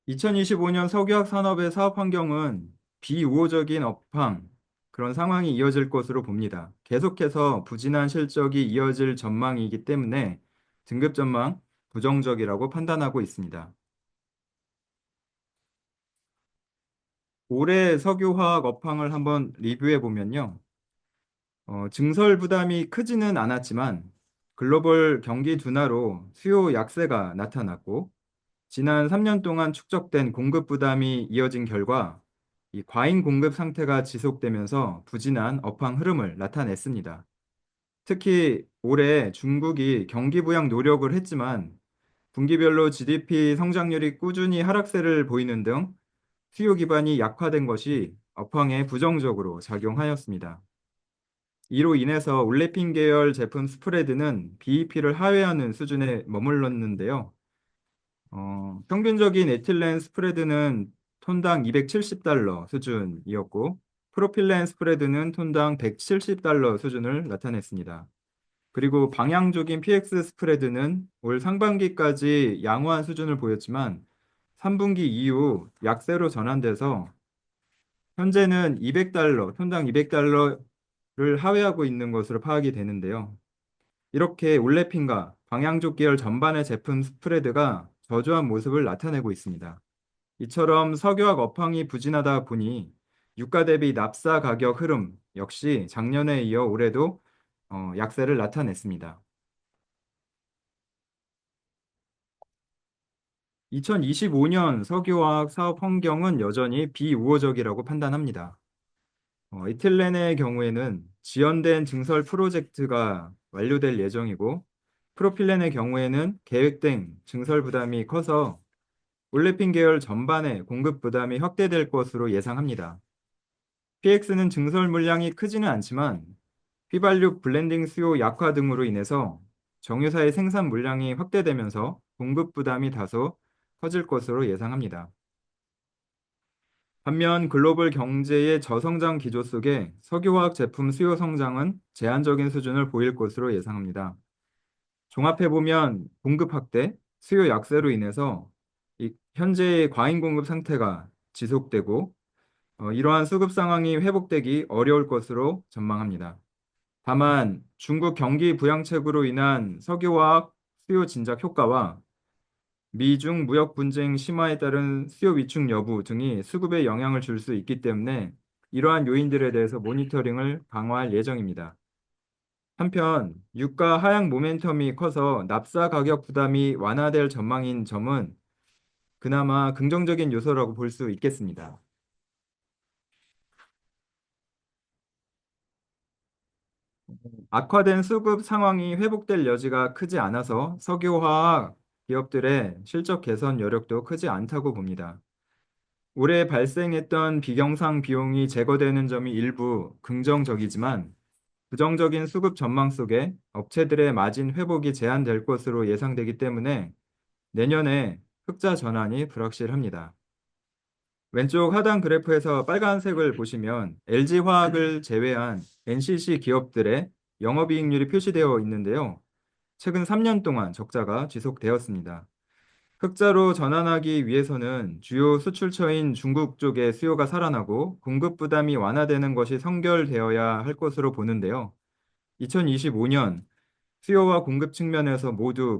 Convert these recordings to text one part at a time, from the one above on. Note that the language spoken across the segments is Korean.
2025년 석유화학 산업의 사업 환경은 비우호적인 업황, 그런 상황이 이어질 것으로 봅니다. 계속해서 부진한 실적이 이어질 전망이기 때문에 등급 전망 부정적이라고 판단하고 있습니다. 올해 석유화학 업황을 한번 리뷰해 보면요. 증설 부담이 크지는 않았지만 글로벌 경기 둔화로 수요 약세가 나타났고 지난 3년 동안 축적된 공급 부담이 이어진 결과 이 과잉 공급 상태가 지속되면서 부진한 업황 흐름을 나타냈습니다. 특히 올해 중국이 경기 부양 노력을 했지만 분기별로 GDP 성장률이 꾸준히 하락세를 보이는 등 수요 기반이 약화된 것이 업황에 부정적으로 작용하였습니다. 이로 인해서 올레핀 계열 제품 스프레드는 BEP를 하회하는 수준에 머물렀는데요. 평균적인 에틸렌 스프레드는 톤당 270달러 수준이었고, 프로필렌 스프레드는 톤당 170달러 수준을 나타냈습니다. 그리고 방향적인 PX 스프레드는 올 상반기까지 양호한 수준을 보였지만 3분기 이후 약세로 전환돼서 현재는 200달러, 톤당 200달러를 하회하고 있는 것으로 파악이 되는데요. 이렇게 올레핀과 방향족 계열 전반의 제품 스프레드가 저조한 모습을 나타내고 있습니다. 이처럼 석유화학 업황이 부진하다 보니 유가 대비 납사 가격 흐름 역시 작년에 이어 올해도 약세를 나타냈습니다. 2025년 석유화학 사업 환경은 여전히 비우호적이라고 판단합니다. 이틀렌의 경우에는 지연된 증설 프로젝트가 완료될 예정이고 프로필렌의 경우에는 계획된 증설 부담이 커서 올레핀 계열 전반의 공급 부담이 확대될 것으로 예상합니다. PX는 증설 물량이 크지는 않지만 휘발유 블렌딩 수요 약화 등으로 인해서 정유사의 생산 물량이 확대되면서 공급 부담이 다소 커질 것으로 예상합니다. 반면 글로벌 경제의 저성장 기조 속에 석유화학 제품 수요 성장은 제한적인 수준을 보일 것으로 예상합니다. 종합해보면 공급 확대, 수요 약세로 인해서 이 현재의 과잉 공급 상태가 지속되고 이러한 수급 상황이 회복되기 어려울 것으로 전망합니다. 다만 중국 경기 부양책으로 인한 석유화학 수요 진작 효과와 미중 무역 분쟁 심화에 따른 수요 위축 여부 등이 수급에 영향을 줄 수 있기 때문에 이러한 요인들에 대해서 모니터링을 강화할 예정입니다. 한편 유가 하향 모멘텀이 커서 납사 가격 부담이 완화될 전망인 점은 그나마 긍정적인 요소라고 볼 수 있겠습니다. 악화된 수급 상황이 회복될 여지가 크지 않아서 석유화학 기업들의 실적 개선 여력도 크지 않다고 봅니다. 올해 발생했던 비경상 비용이 제거되는 점이 일부 긍정적이지만 부정적인 수급 전망 속에 업체들의 마진 회복이 제한될 것으로 예상되기 때문에 내년에 흑자 전환이 불확실합니다. 왼쪽 하단 그래프에서 빨간색을 보시면 LG화학을 제외한 NCC 기업들의 영업이익률이 표시되어 있는데요. 최근 3년 동안 적자가 지속되었습니다. 흑자로 전환하기 위해서는 주요 수출처인 중국 쪽의 수요가 살아나고 공급 부담이 완화되는 것이 선결되어야 할 것으로 보는데요. 2025년 수요와 공급 측면에서 모두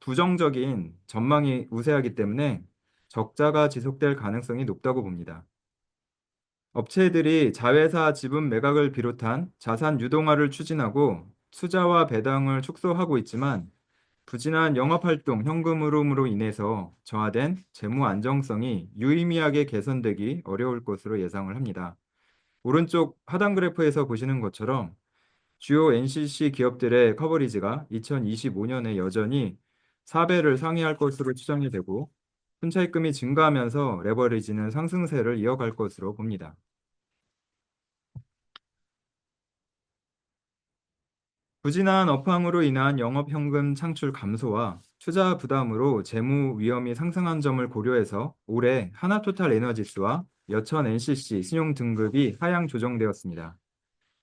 부정적인 전망이 우세하기 때문에 적자가 지속될 가능성이 높다고 봅니다. 업체들이 자회사 지분 매각을 비롯한 자산 유동화를 추진하고 투자와 배당을 축소하고 있지만 부진한 영업활동 현금 흐름으로 인해서 저하된 재무 안정성이 유의미하게 개선되기 어려울 것으로 예상을 합니다. 오른쪽 하단 그래프에서 보시는 것처럼 주요 NCC 기업들의 커버리지가 2025년에 여전히 4배를 상회할 것으로 추정이 되고 순차입금이 증가하면서 레버리지는 상승세를 이어갈 것으로 봅니다. 부진한 업황으로 인한 영업현금 창출 감소와 투자 부담으로 재무 위험이 상승한 점을 고려해서 올해 하나토탈 에너지스와 여천 NCC 신용 등급이 하향 조정되었습니다.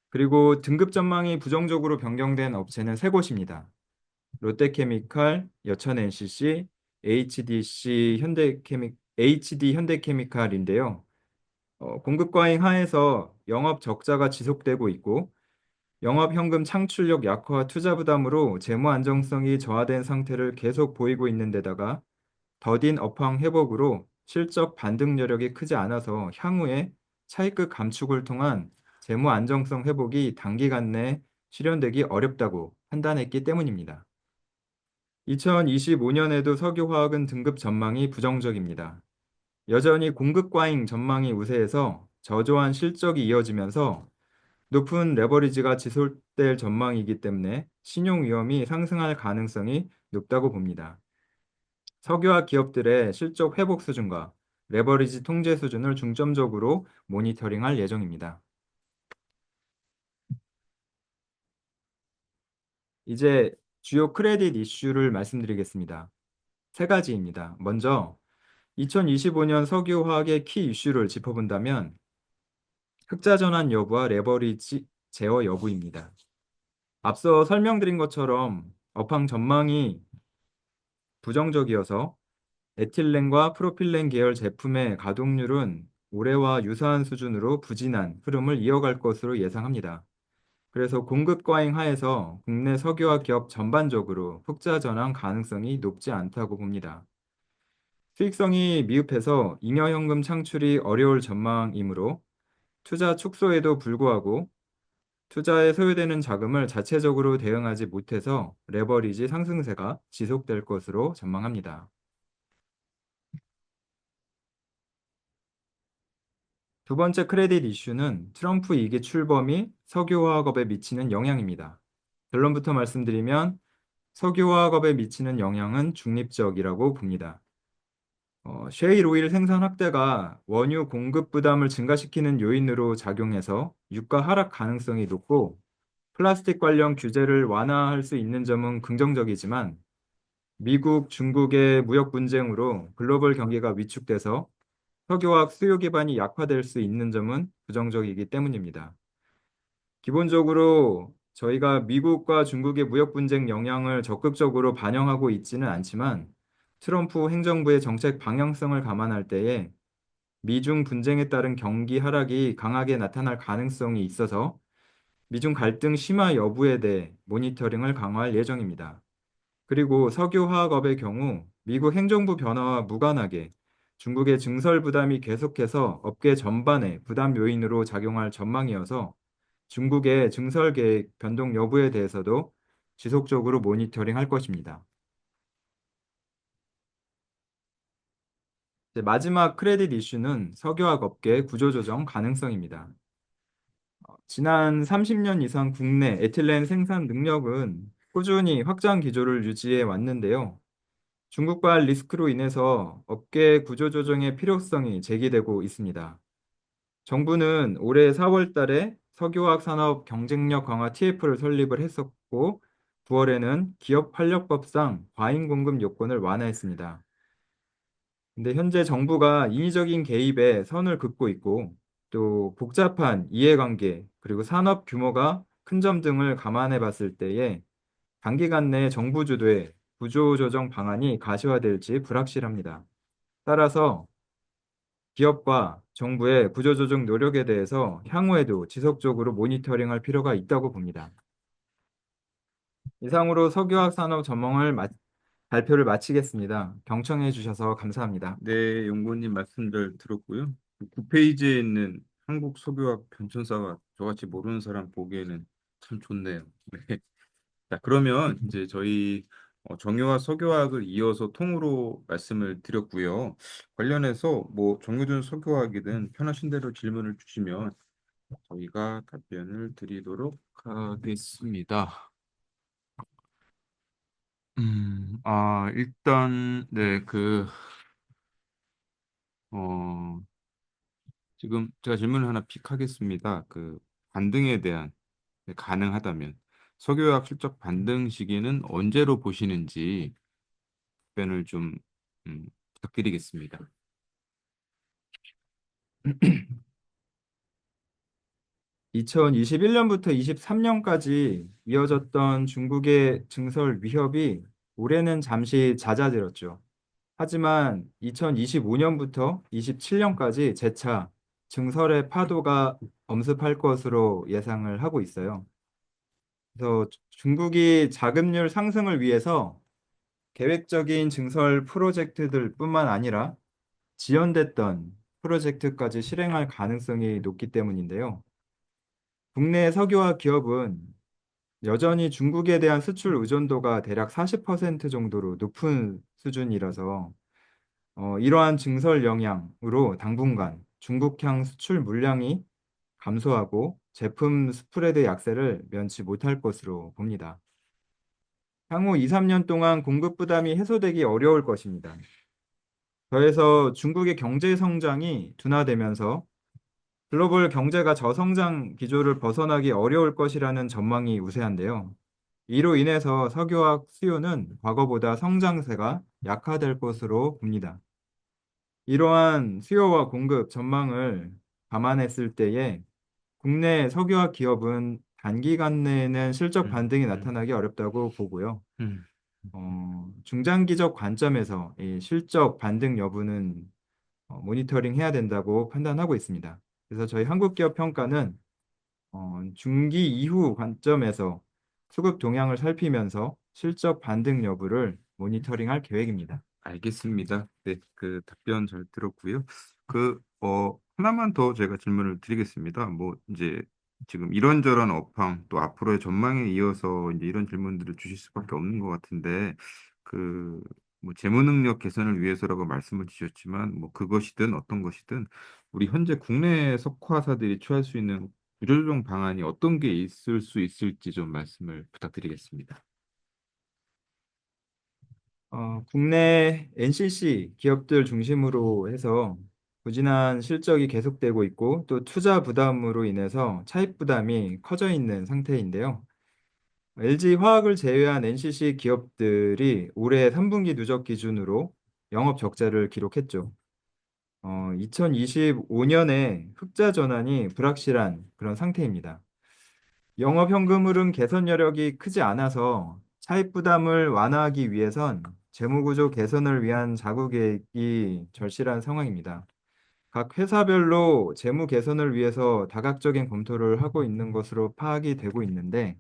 그리고 등급 전망이 부정적으로 변경된 업체는 세 곳입니다. 롯데케미칼, 여천 NCC, HDC HD 현대케미칼인데요. 공급 과잉 하에서 영업 적자가 지속되고 있고 영업 현금 창출력 약화와 투자 부담으로 재무 안정성이 저하된 상태를 계속 보이고 있는 데다가 더딘 업황 회복으로 실적 반등 여력이 크지 않아서 향후에 차익극 감축을 통한 재무 안정성 회복이 단기간 내에 실현되기 어렵다고 판단했기 때문입니다. 2025년에도 석유화학은 등급 전망이 부정적입니다. 여전히 공급 과잉 전망이 우세해서 저조한 실적이 이어지면서 높은 레버리지가 지속될 전망이기 때문에 신용 위험이 상승할 가능성이 높다고 봅니다. 석유화 기업들의 실적 회복 수준과 레버리지 통제 수준을 중점적으로 모니터링할 예정입니다. 이제 주요 크레딧 이슈를 말씀드리겠습니다. 세 가지입니다. 먼저 2025년 석유화학의 키 이슈를 짚어본다면 흑자 전환 여부와 레버리지 제어 여부입니다. 앞서 설명드린 것처럼 업황 전망이 부정적이어서 에틸렌과 프로필렌 계열 제품의 가동률은 올해와 유사한 수준으로 부진한 흐름을 이어갈 것으로 예상합니다. 그래서 공급 과잉 하에서 국내 석유화 기업 전반적으로 흑자 전환 가능성이 높지 않다고 봅니다. 수익성이 미흡해서 잉여 현금 창출이 어려울 전망이므로 투자 축소에도 불구하고 투자에 소요되는 자금을 자체적으로 대응하지 못해서 레버리지 상승세가 지속될 것으로 전망합니다. 두 번째 크레딧 이슈는 트럼프 2기 출범이 석유화학업에 미치는 영향입니다. 결론부터 말씀드리면 석유화학업에 미치는 영향은 중립적이라고 봅니다. 셰일 오일 생산 확대가 원유 공급 부담을 증가시키는 요인으로 작용해서 유가 하락 가능성이 높고 플라스틱 관련 규제를 완화할 수 있는 점은 긍정적이지만 미국, 중국의 무역 분쟁으로 글로벌 경기가 위축돼서 석유화학 수요 기반이 약화될 수 있는 점은 부정적이기 때문입니다. 기본적으로 저희가 미국과 중국의 무역 분쟁 영향을 적극적으로 반영하고 있지는 않지만 트럼프 행정부의 정책 방향성을 감안할 때에 미중 분쟁에 따른 경기 하락이 강하게 나타날 가능성이 있어서 미중 갈등 심화 여부에 대해 모니터링을 강화할 예정입니다. 그리고 석유화학업의 경우 미국 행정부 변화와 무관하게 중국의 증설 부담이 계속해서 업계 전반에 부담 요인으로 작용할 전망이어서 중국의 증설 계획 변동 여부에 대해서도 지속적으로 모니터링 할 것입니다. 이제 마지막 크레딧 이슈는 석유화학 업계 구조조정 가능성입니다. 지난 30년 이상 국내 에틸렌 생산 능력은 꾸준히 확장 기조를 유지해 왔는데요. 중국발 리스크로 인해서 업계 구조조정의 필요성이 제기되고 있습니다. 정부는 올해 4월 달에 석유화학 산업 경쟁력 강화 TF를 설립을 했었고 9월에는 기업 활력법상 과잉 공급 요건을 완화했습니다. 근데 현재 정부가 인위적인 개입에 선을 긋고 있고 또 복잡한 이해관계 그리고 산업 규모가 큰 점 등을 감안해 봤을 때에 단기간 내 정부 주도의 구조조정 방안이 가시화될지 불확실합니다. 따라서 기업과 정부의 구조조정 노력에 대해서 향후에도 지속적으로 모니터링할 필요가 있다고 봅니다. 이상으로 석유화학 산업 발표를 마치겠습니다. 경청해 주셔서 감사합니다. 네, 연구원님 말씀들 들었고요. 9페이지에 있는 한국 석유화학 변천사가 저같이 모르는 사람 보기에는 참 좋네요. 네. 자, 그러면 이제 저희 정유와 석유화학을 이어서 통으로 말씀을 드렸고요. 관련해서 뭐 정유준 석유화학이든 편하신 대로 질문을 주시면 저희가 답변을 드리도록 하겠습니다. 일단 네, 어, 지금 제가 질문을 하나 픽하겠습니다. 반등에 대한 가능하다면 석유화학 실적 반등 시기는 언제로 보시는지 답변을 좀 부탁드리겠습니다. 2021년부터 23년까지 이어졌던 중국의 증설 위협이 올해는 잠시 잦아들었죠. 하지만 2025년부터 27년까지 재차 증설의 파도가 엄습할 것으로 예상을 하고 있어요. 그래서 중국이 자금률 상승을 위해서 계획적인 증설 프로젝트들뿐만 아니라 지연됐던 프로젝트까지 실행할 가능성이 높기 때문인데요. 국내 석유화 기업은 여전히 중국에 대한 수출 의존도가 대략 40% 정도로 높은 수준이라서 이러한 증설 영향으로 당분간 중국향 수출 물량이 감소하고 제품 스프레드 약세를 면치 못할 것으로 봅니다. 향후 2, 3년 동안 공급 부담이 해소되기 어려울 것입니다. 더해서 중국의 경제 성장이 둔화되면서 글로벌 경제가 저성장 기조를 벗어나기 어려울 것이라는 전망이 우세한데요. 이로 인해서 석유화학 수요는 과거보다 성장세가 약화될 것으로 봅니다. 이러한 수요와 공급 전망을 감안했을 때에 국내 석유화학 기업은 단기간 내에는 실적 음, 반등이 음, 나타나기 어렵다고 보고요. 음. 중장기적 관점에서 이 실적 반등 여부는 모니터링 해야 된다고 판단하고 있습니다. 그래서 저희 한국기업 평가는 중기 이후 관점에서 수급 동향을 살피면서 실적 반등 여부를 모니터링할 계획입니다. 알겠습니다. 네, 그 답변 잘 들었고요. 하나만 더 제가 질문을 드리겠습니다. 뭐, 이제 지금 이런저런 업황 또 앞으로의 전망에 이어서 이제 이런 질문들을 주실 수밖에 없는 것 같은데, 그, 뭐, 재무 능력 개선을 위해서라고 말씀을 주셨지만, 뭐, 그것이든 어떤 것이든 우리 현재 국내 석화사들이 취할 수 있는 구조조정 방안이 어떤 게 있을 수 있을지 좀 말씀을 부탁드리겠습니다. 국내 NCC 기업들 중심으로 해서 부진한 실적이 계속되고 있고 또 투자 부담으로 인해서 차입 부담이 커져 있는 상태인데요. LG 화학을 제외한 NCC 기업들이 올해 3분기 누적 기준으로 영업 적자를 기록했죠. 2025년에 흑자 전환이 불확실한 그런 상태입니다. 영업 현금 흐름 개선 여력이 크지 않아서 차입 부담을 완화하기 위해선 재무구조 개선을 위한 자구 계획이 절실한 상황입니다. 각 회사별로 재무 개선을 위해서 다각적인 검토를 하고 있는 것으로 파악이 되고 있는데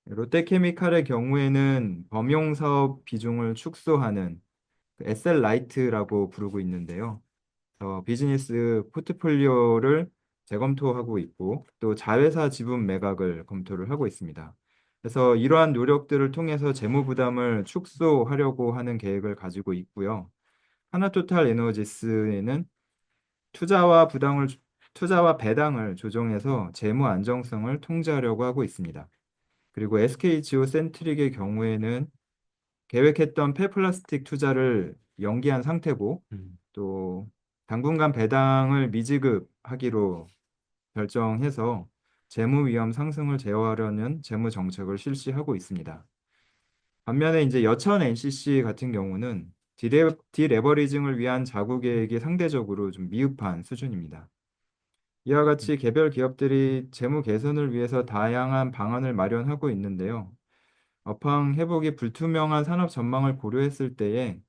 롯데케미칼의 경우에는 범용 사업 비중을 축소하는 SL 라이트라고 부르고 있는데요. 비즈니스 포트폴리오를 재검토하고 있고 또 자회사 지분 매각을 검토를 하고 있습니다. 그래서 이러한 노력들을 통해서 재무 부담을 축소하려고 하는 계획을 가지고 있고요. 하나토탈 에너지스에는 투자와 부당을 투자와 배당을 조정해서 재무 안정성을 통제하려고 하고 있습니다. 그리고 SK 지오센트릭의 경우에는 계획했던 폐플라스틱 투자를 연기한 상태고 음. 또 당분간 배당을 미지급하기로 결정해서 재무 위험 상승을 제어하려는 재무 정책을 실시하고 있습니다. 반면에 이제 여천 NCC 같은 경우는 디레버리징을 위한 자구 계획이 상대적으로 좀 미흡한 수준입니다. 이와 같이 개별 기업들이 재무 개선을 위해서 다양한 방안을 마련하고 있는데요. 업황 회복이 불투명한 산업 전망을 고려했을 때에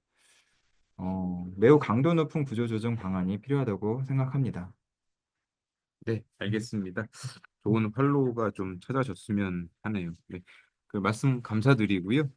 매우 강도 높은 구조조정 방안이 필요하다고 생각합니다. 네, 알겠습니다. 좋은 활로가 좀 찾아졌으면 하네요. 네, 그 말씀 감사드리고요.